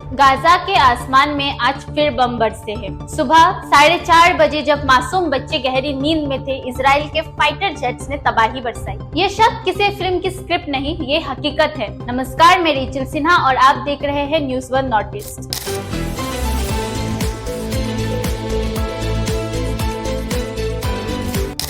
Gaza के आसमान में आज फिर बम बरसे हैं। सुबह 4:30 बजे जब मासूम बच्चे गहरी नींद में थे, इजराइल के फाइटर जेट्स ने तबाही बरसाई। ये शब्द किसी फिल्म की स्क्रिप्ट नहीं, ये हकीकत है। नमस्कार, मैं रिचल सिन्हा और आप देख रहे हैं न्यूज़ 1 नॉर्थ ईस्ट।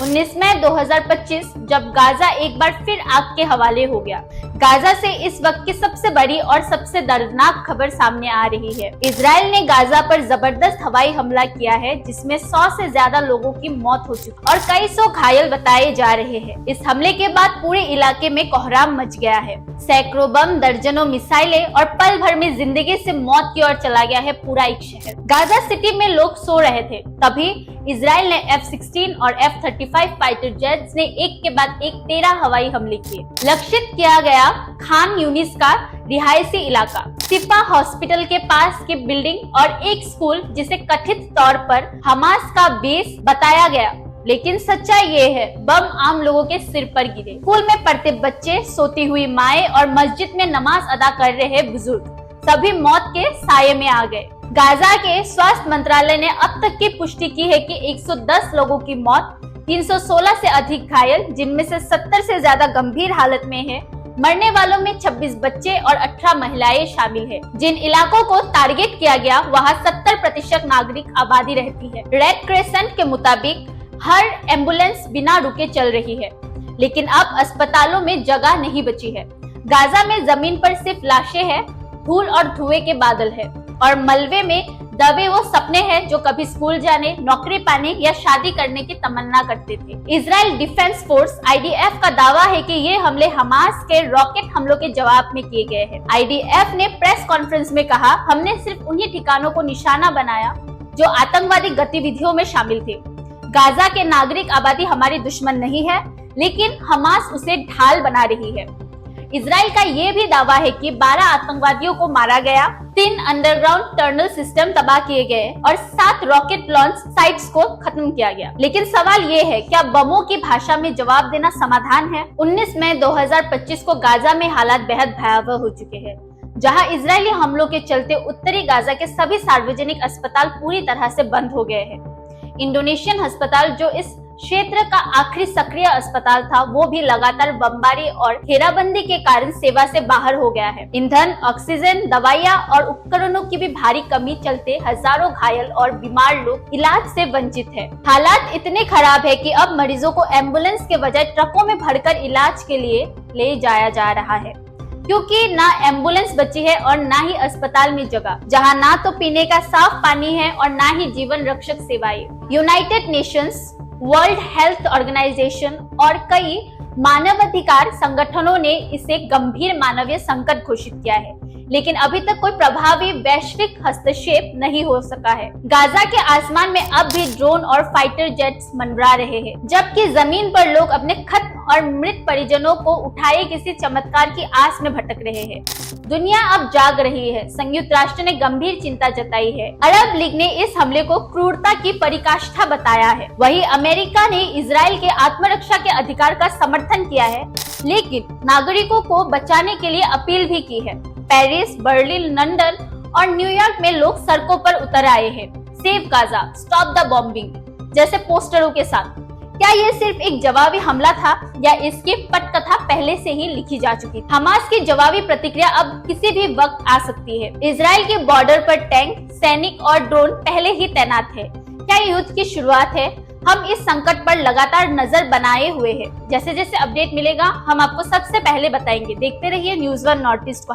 19 मई 2025 जब गाजा एक बार फिर आग के हवाले हो गया। गाजा से इस वक्त की सबसे बड़ी और सबसे दर्दनाक खबर सामने आ रही है। इजराइल ने गाजा पर जबरदस्त हवाई हमला किया है, जिसमें 100 से ज्यादा लोगों की मौत हो चुकी और कई सौ घायल बताए जा रहे हैं। इस हमले के बाद पूरे इलाके में कोहराम मच गया है। सैकड़ों बम, दर्जनों मिसाइलें और पल भर में जिंदगी से मौत की ओर चला गया है पूरा एक शहर। गाजा सिटी में लोग सो रहे थे, तभी इजराइल ने F-16 और F-35 फाइटर जेट्स ने एक के बाद एक 13 हवाई हमले किए। लक्षित किया गया खान यूनिस का रिहायशी इलाका, सिफा हॉस्पिटल के पास की बिल्डिंग और एक स्कूल, जिसे कथित तौर पर हमास का बेस बताया गया। लेकिन सच्चाई ये है, बम आम लोगों के सिर पर गिरे। स्कूल में पढ़ते बच्चे, सोती हुई माएं और मस्जिद में नमाज अदा कर रहे बुजुर्ग सभी मौत के साये में आ गए। गाजा के स्वास्थ्य मंत्रालय ने अब तक की पुष्टि की है कि 110 लोगों की मौत, 316 से अधिक घायल, जिनमें से 70 से ज्यादा गंभीर हालत में है। मरने वालों में 26 बच्चे और 18 महिलाएं शामिल है। जिन इलाकों को टारगेट किया गया, वहां 70% नागरिक आबादी रहती है। रेड क्रेसेंट के मुताबिक हर एम्बुलेंस बिना रुके चल रही है, लेकिन अब अस्पतालों में जगह नहीं बची है। गाजा में जमीन पर सिर्फ लाशें हैं, धूल और धुएं के बादल है और मलबे में दबे वो सपने हैं जो कभी स्कूल जाने, नौकरी पाने या शादी करने की तमन्ना करते थे। इजराइल डिफेंस फोर्स IDF का दावा है कि ये हमले हमास के रॉकेट हमलों के जवाब में किए गए हैं। IDF ने प्रेस कॉन्फ्रेंस में कहा, हमने सिर्फ उन्हीं ठिकानों को निशाना बनाया जो आतंकवादी गतिविधियों में शामिल थे। गाजा के नागरिक आबादी हमारी दुश्मन नहीं है, लेकिन हमास उसे ढाल बना रही है। इजराइल का ये भी दावा है कि 12 आतंकवादियों को मारा गया, 3 अंडरग्राउंड टनल सिस्टम तबाह किए गए और 7 रॉकेट लॉन्च साइट्स को खत्म किया गया। लेकिन सवाल ये है, क्या बमों की भाषा में जवाब देना समाधान है? 19 मई 2025 को गाजा में हालात बेहद भयावह हो चुके हैं, जहां इजरायली हमलों के चलते उत्तरी गाजा के सभी सार्वजनिक अस्पताल पूरी तरह से बंद हो गए हैं। इंडोनेशियन अस्पताल, जो इस क्षेत्र का आखिरी सक्रिय अस्पताल था, वो भी लगातार बमबारी और घेराबंदी के कारण सेवा से बाहर हो गया है। ईंधन, ऑक्सीजन, दवाइयां और उपकरणों की भी भारी कमी चलते हजारों घायल और बीमार लोग इलाज से वंचित हैं। हालात इतने खराब है कि अब मरीजों को एम्बुलेंस के बजाय ट्रकों में भरकर इलाज के लिए ले जाया जा रहा है, क्योंकि ना एम्बुलेंस बची है और ना ही अस्पताल में जगह, जहां ना तो पीने का साफ पानी है और ना ही जीवन रक्षक सेवाएं। United Nations, World Health Organization और कई मानवाधिकार संगठनों ने इसे गंभीर मानवीय संकट घोषित किया है, लेकिन अभी तक कोई प्रभावी वैश्विक हस्तक्षेप नहीं हो सका है। गाजा के आसमान में अब भी ड्रोन और फाइटर जेट्स मंडरा रहे हैं, जबकि जमीन पर लोग अपने खत्म और मृत परिजनों को उठाए किसी चमत्कार की आस में भटक रहे हैं। दुनिया अब जाग रही है। संयुक्त राष्ट्र ने गंभीर चिंता जताई है। अरब लीग ने इस हमले को क्रूरता की पराकाष्ठा बताया है। वहीं अमेरिका ने इजराइल के आत्मरक्षा के अधिकार का समर्थन किया है, लेकिन नागरिकों को बचाने के लिए अपील भी की है। पेरिस, बर्लिन, लंदन और न्यूयॉर्क में लोग सड़कों पर उतर आए हैं, save Gaza, stop the bombing जैसे पोस्टरों के साथ। क्या ये सिर्फ एक जवाबी हमला था या इसकी पटकथा पहले से ही लिखी जा चुकी थी? हमास की जवाबी प्रतिक्रिया अब किसी भी वक्त आ सकती है। इजराइल के बॉर्डर पर टैंक, सैनिक और ड्रोन पहले ही तैनात है। क्या युद्ध की शुरुआत है? हम इस संकट पर लगातार नजर बनाए हुए हैं। जैसे जैसे अपडेट मिलेगा, हम आपको सबसे पहले बताएंगे। देखते रहिए न्यूज़ 1 नॉर्थ ईस्ट को।